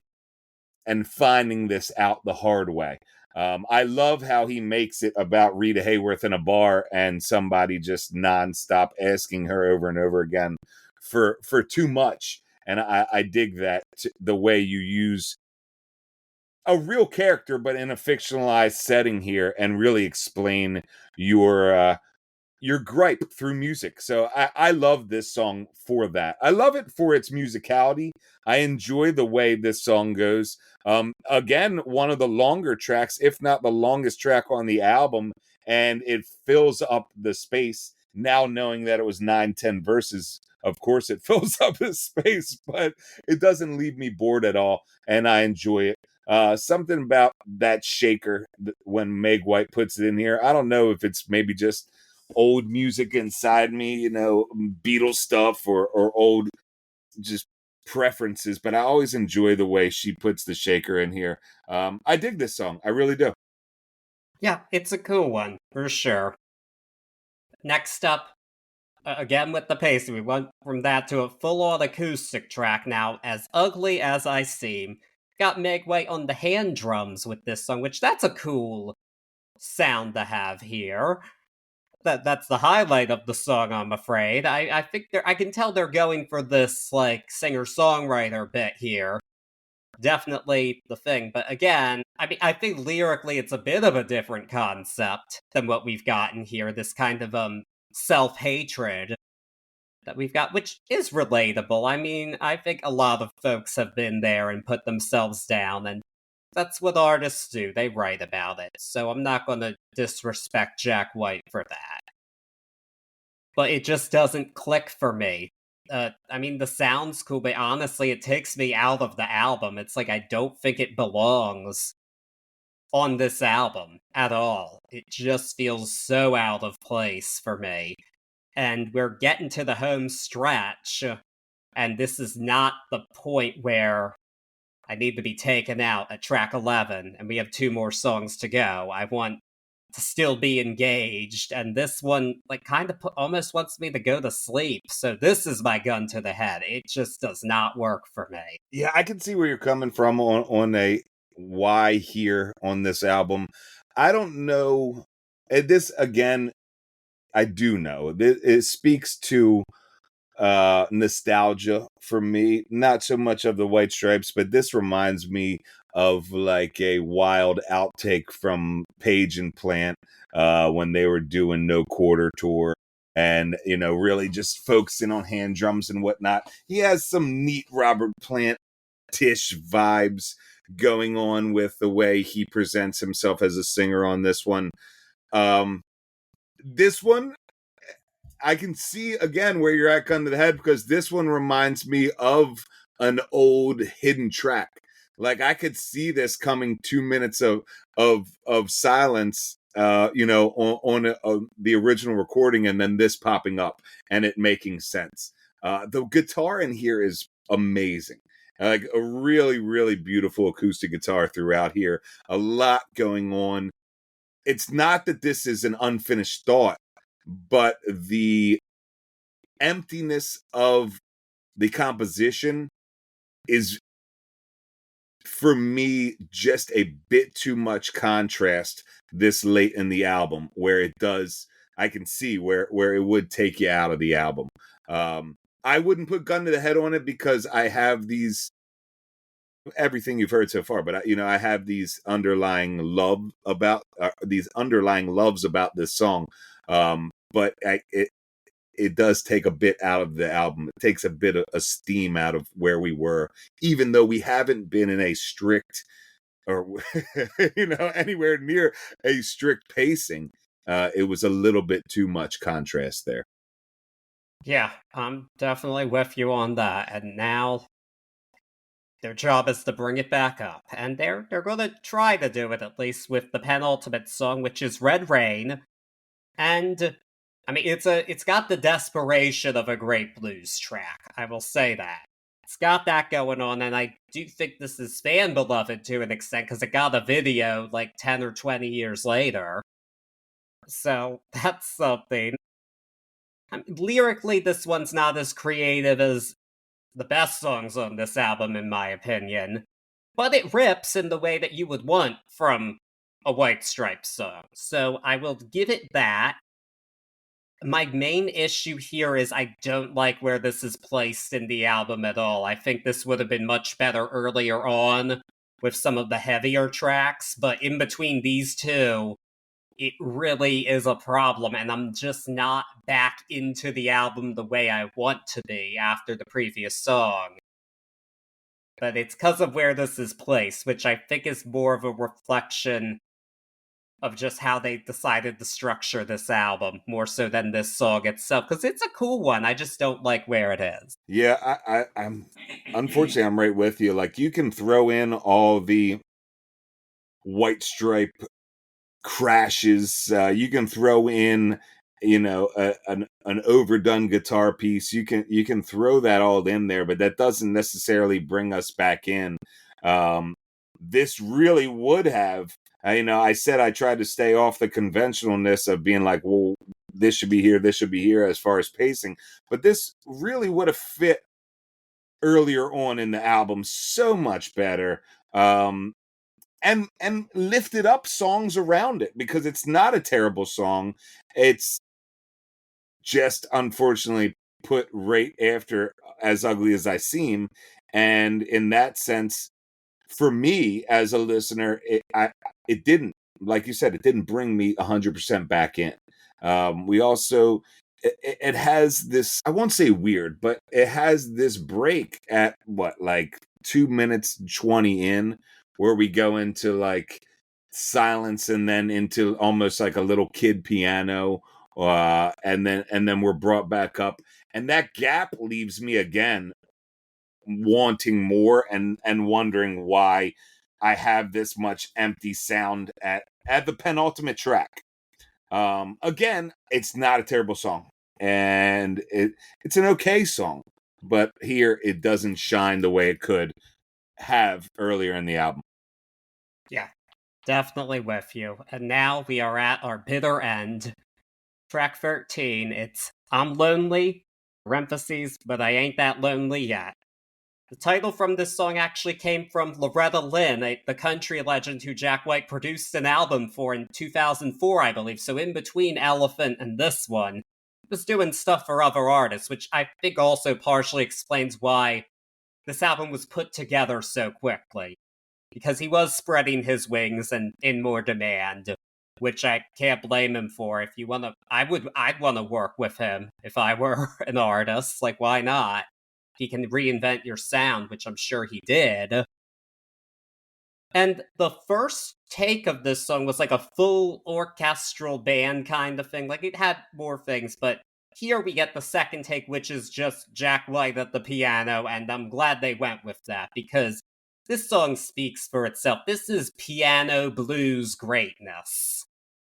finding this out the hard way. I love how he makes it about Rita Hayworth in a bar, and somebody just nonstop asking her over and over again for too much. And I dig that, the way you use a real character, but in a fictionalized setting here, and really explain your gripe through music. So I love this song for that. I love it for its musicality. I enjoy the way this song goes. Again, one of the longer tracks, if not the longest track on the album, and it fills up the space. Now knowing that it was 9-10 verses, of course it fills up the space, but it doesn't leave me bored at all, and I enjoy it. Something about that shaker when Meg White puts it in here. I don't know if it's maybe just old music inside me, Beatles stuff, or old just preferences, but I always enjoy the way she puts the shaker in here. I dig this song. I really do. Yeah, it's a cool one, for sure. Next up, again with the pacing, we went from that to a full-on acoustic track now, As Ugly as I Seem. Got Meg White on the hand drums with this song, which that's a cool sound to have here. That's the highlight of the song, I'm afraid. I think I can tell they're going for this like singer-songwriter bit here. Definitely the thing. But again, I mean, I think lyrically it's a bit of a different concept than what we've gotten here. This kind of self-hatred that we've got, which is relatable. I mean, I think a lot of folks have been there and put themselves down, and that's what artists do. They write about it. So I'm not going to disrespect Jack White for that. But it just doesn't click for me. I mean, the sound's cool, but honestly, it takes me out of the album. It's like I don't think it belongs on this album at all. It just feels so out of place for me. And we're getting to the home stretch, and this is not the point where I need to be taken out at track 11, and we have 2 more songs to go. I want to still be engaged, and this one, like, kind of almost wants me to go to sleep. So this is my gun to the head. It just does not work for me. Yeah, I can see where you're coming from on a why here on this album. I don't know. And this again, I do know. It speaks to nostalgia for me, not so much of the White Stripes, but this reminds me of like a wild outtake from Page and Plant, when they were doing No Quarter Tour, and really just focusing on hand drums and whatnot. He has some neat Robert Plant Tish vibes going on with the way he presents himself as a singer on this one. um this one, I can see again where you're at, gun to the head, because this one reminds me of an old hidden track. Like I could see this coming 2 minutes of silence, on the original recording, and then this popping up and it making sense. The guitar in here is amazing. Like a really, really beautiful acoustic guitar throughout here. A lot going on. It's not that this is an unfinished thought, but the emptiness of the composition is, for me, just a bit too much contrast this late in the album, where it does, I can see where it would take you out of the album. I wouldn't put gun to the head on it, because I have these, everything you've heard so far, but I have these underlying loves about this song. But it does take a bit out of the album. It takes a bit of a steam out of where we were, even though we haven't been in a strict or anywhere near a strict pacing. It was a little bit too much contrast there. Yeah, I'm definitely with you on that. And now their job is to bring it back up, and they're going to try to do it at least with the penultimate song, which is Red Rain. And I mean, it's got the desperation of a great blues track. I will say that it's got that going on, and I do think this is fan beloved to an extent because it got a video like 10 or 20 years later. So that's something. I mean, lyrically, this one's not as creative as the best songs on this album, in my opinion, but it rips in the way that you would want from a White Stripes song. So I will give it that. My main issue here is I don't like where this is placed in the album at all. I think this would have been much better earlier on with some of the heavier tracks, but in between these two, it really is a problem, and I'm just not back into the album the way I want to be after the previous song. But it's because of where this is placed, which I think is more of a reflection of just how they decided to structure this album, more so than this song itself, because it's a cool one. I just don't like where it is. Yeah, I'm unfortunately I'm right with you. Like you can throw in all the White Stripe crashes. You can throw in, an overdone guitar piece. You can throw that all in there, but that doesn't necessarily bring us back in. This really would have. I said I tried to stay off the conventionalness of being like, well, this should be here, this should be here as far as pacing, but this really would have fit earlier on in the album so much better. And lifted up songs around it because it's not a terrible song. It's just unfortunately put right after As Ugly as I Seem, and in that sense, for me as a listener, it didn't, like you said, it didn't bring me 100% back in. We also it has this, I won't say weird, but it has this break at what, like 2 minutes 20 in, where we go into like silence and then into almost like a little kid piano, and then we're brought back up, and that gap leaves me again wanting more and wondering why I have this much empty sound at the penultimate track. Again, it's not a terrible song, and it's an okay song, but here it doesn't shine the way it could have earlier in the album. Yeah, definitely with you. And now we are at our bitter end. Track 13, it's I'm Lonely, parentheses, but I ain't that lonely yet. The title from this song actually came from Loretta Lynn, the country legend who Jack White produced an album for in 2004, I believe. So in between Elephant and this one, he was doing stuff for other artists, which I think also partially explains why this album was put together so quickly. Because he was spreading his wings and in more demand, which I can't blame him for. If you want to, I'd want to work with him if I were an artist. Like, why not? He can reinvent your sound, which I'm sure he did. And the first take of this song was like a full orchestral band kind of thing. Like, it had more things, but here we get the second take, which is just Jack White at the piano, and I'm glad they went with that because this song speaks for itself. This is piano blues greatness.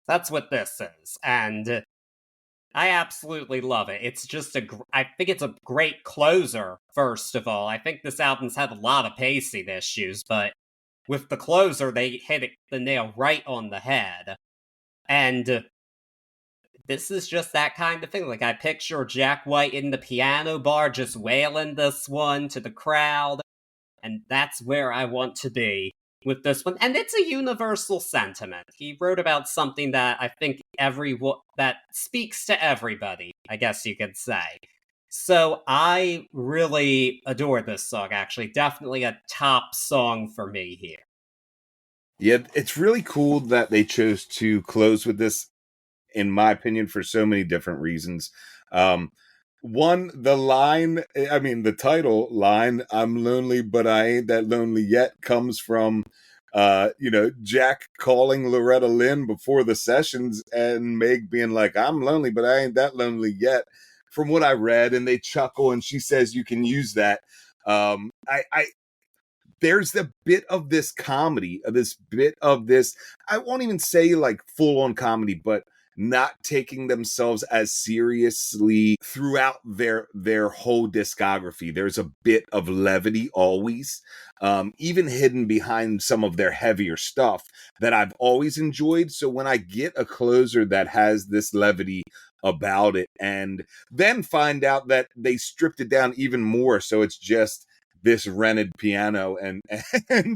That's what this is. And I absolutely love it. It's just I think it's a great closer, first of all. I think this album's had a lot of pacing issues, but with the closer, they hit the nail right on the head. And this is just that kind of thing. Like, I picture Jack White in the piano bar just wailing this one to the crowd, and that's where I want to be with this one. And it's a universal sentiment. He wrote about something that I think that speaks to everybody, I guess you could say. So I really adore this song, actually. Definitely a top song for me here. Yeah, it's really cool that they chose to close with this, in my opinion, for so many different reasons. One, the title line, I'm lonely, but I ain't that lonely yet, comes from Jack calling Loretta Lynn before the sessions and Meg being like, I'm lonely, but I ain't that lonely yet, from what I read. And they chuckle and she says, you can use that. I there's the bit of this comedy, I won't even say like full on comedy, but not taking themselves as seriously throughout their whole discography. There's a bit of levity always, even hidden behind some of their heavier stuff that I've always enjoyed. So when I get a closer that has this levity about it, and then find out that they stripped it down even more, so it's just this rented piano and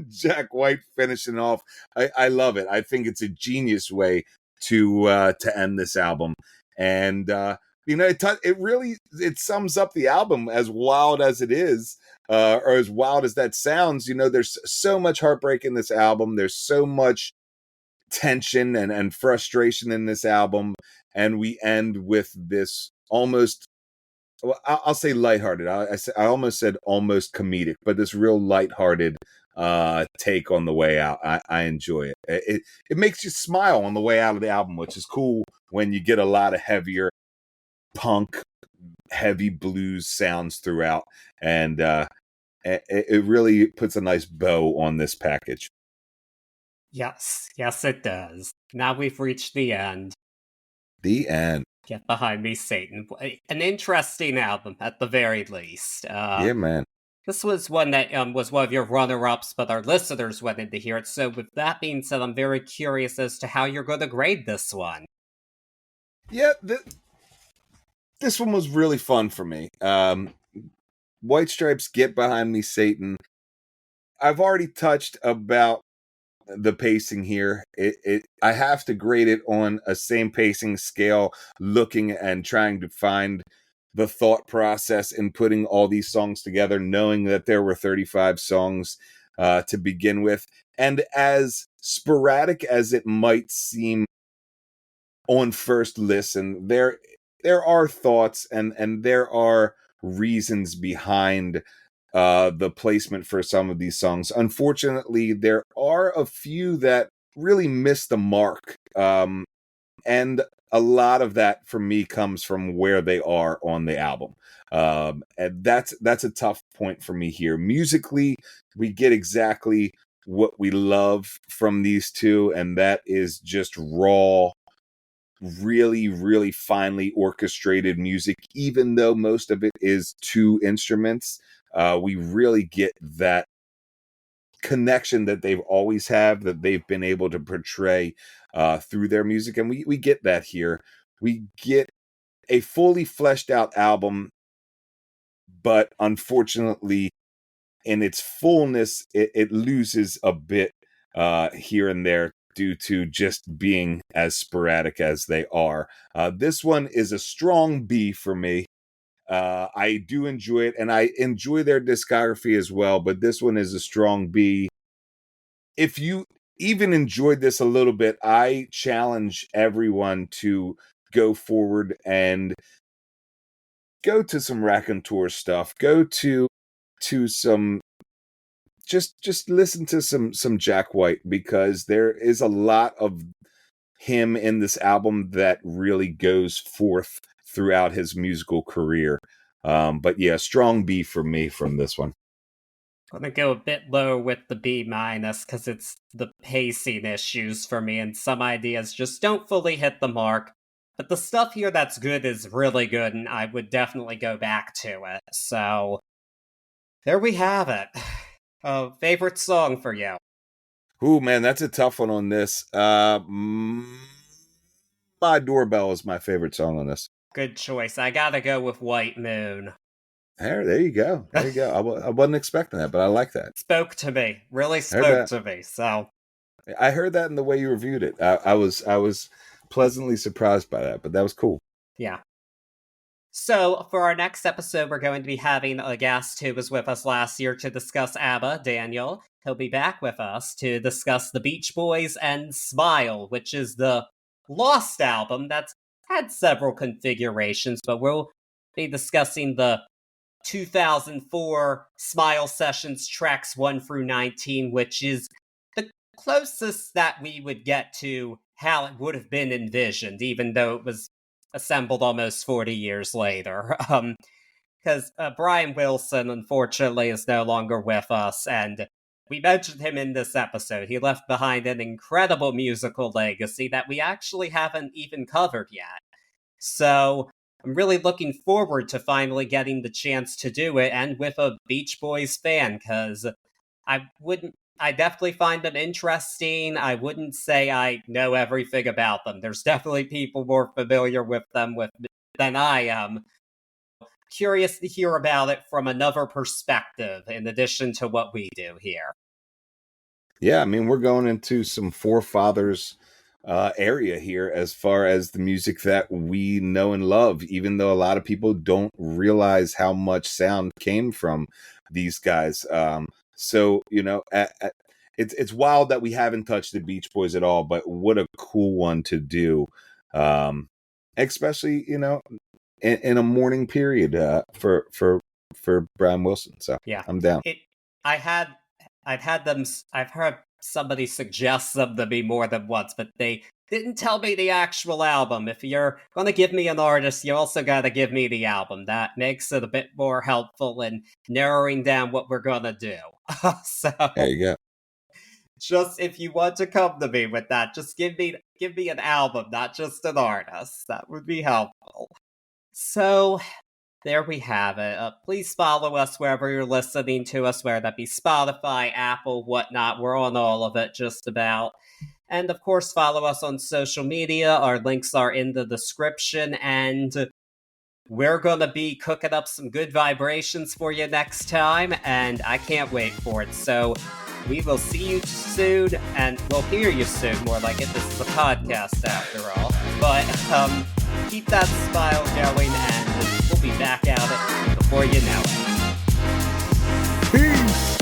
Jack White finishing off. I love it. I think it's a genius way to end this album, and it sums up the album, as wild as it is, or as wild as that sounds. There's so much heartbreak in this album. There's so much tension and frustration in this album, and we end with this almost, well, I'll say lighthearted. I almost said almost comedic, but this real lighthearted take on the way out. I enjoy it. It makes you smile on the way out of the album, which is cool when you get a lot of heavier punk, heavy blues sounds throughout, and it really puts a nice bow on this package. Yes, it does. Now we've reached the end. The end. Get Behind Me, Satan. An interesting album, at the very least. Yeah, man. This was one that was one of your runner-ups, but our listeners wanted to hear it. So with that being said, I'm very curious as to how you're going to grade this one. Yeah, this one was really fun for me. White Stripes, Get Behind Me, Satan. I've already touched about the pacing here. I have to grade it on a same pacing scale, looking and trying to find the thought process in putting all these songs together, knowing that there were 35 songs to begin with. And as sporadic as it might seem on first listen, there are thoughts and there are reasons behind the placement for some of these songs. Unfortunately, there are a few that really miss the mark. And a lot of that for me comes from where they are on the album. And that's a tough point for me here. Musically, we get exactly what we love from these two, and that is just raw, really, really finely orchestrated music. Even though most of it is two instruments, we really get that connection that they've always have, that they've been able to portray through their music, and we get that here. We get a fully fleshed out album, but unfortunately, in its fullness, it loses a bit here and there due to just being as sporadic as they are. This one is a strong B for me. I do enjoy it, and I enjoy their discography as well, but this one is a strong B. If you even enjoyed this a little bit, I challenge everyone to go forward and go to some Raconteur stuff. Go to some, just listen to some Jack White, because there is a lot of him in this album that really goes forth throughout his musical career. But yeah, strong B for me from this one. I'm gonna go a bit lower with the B minus because it's the pacing issues for me, and some ideas just don't fully hit the mark. But the stuff here that's good is really good, and I would definitely go back to it. So there we have it. Favorite song for you? Ooh, man, that's a tough one on this. My Doorbell is my favorite song on this. Good choice. I gotta go with White Moon. There you go. There you go. I wasn't expecting that, but I like that. Spoke to me. Really Heard spoke that. to me. So I heard that in the way you reviewed it. I was pleasantly surprised by that, but that was cool. yeah. So, for our next episode, we're going to be having a guest who was with us last year to discuss ABBA, Daniel. He'll be back with us to discuss the Beach Boys and Smile, which is the Lost album that's had several configurations, but we'll be discussing the 2004 Smile Sessions tracks 1 through 19, which is the closest that we would get to how it would have been envisioned, even though it was assembled almost 40 years later. Because Brian Wilson, unfortunately, is no longer with us, and we mentioned him in this episode. He left behind an incredible musical legacy that we actually haven't even covered yet. So I'm really looking forward to finally getting the chance to do it, and with a Beach Boys fan, because I definitely find them interesting. I wouldn't say I know everything about them. There's definitely people more familiar with them than I am. Curious to hear about it from another perspective in addition to what we do here. Yeah, I mean, we're going into some forefathers area here as far as the music that we know and love, even though a lot of people don't realize how much sound came from these guys. So, it's wild that we haven't touched the Beach Boys at all, but what a cool one to do. Especially, in a morning period for Brian Wilson. So Yeah, I'm down. I've heard somebody suggest them to me more than once, but they didn't tell me the actual album. If you're gonna give me an artist, you also gotta give me the album. That makes it a bit more helpful in narrowing down what we're gonna do. So There you go. just if you want to come to me with that, just give me an album, not just an artist. That would be helpful. So there we have it. Please follow us wherever you're listening to us, whether that be Spotify, Apple, whatnot. We're on all of it, just about. And of course, follow us on social media. Our links are in the description. And we're going to be cooking up some good vibrations for you next time. And I can't wait for it. So we will see you soon. And we'll hear you soon, more like it. This is a podcast after all. But keep that smile going, and we'll be back at it before you know it. Peace.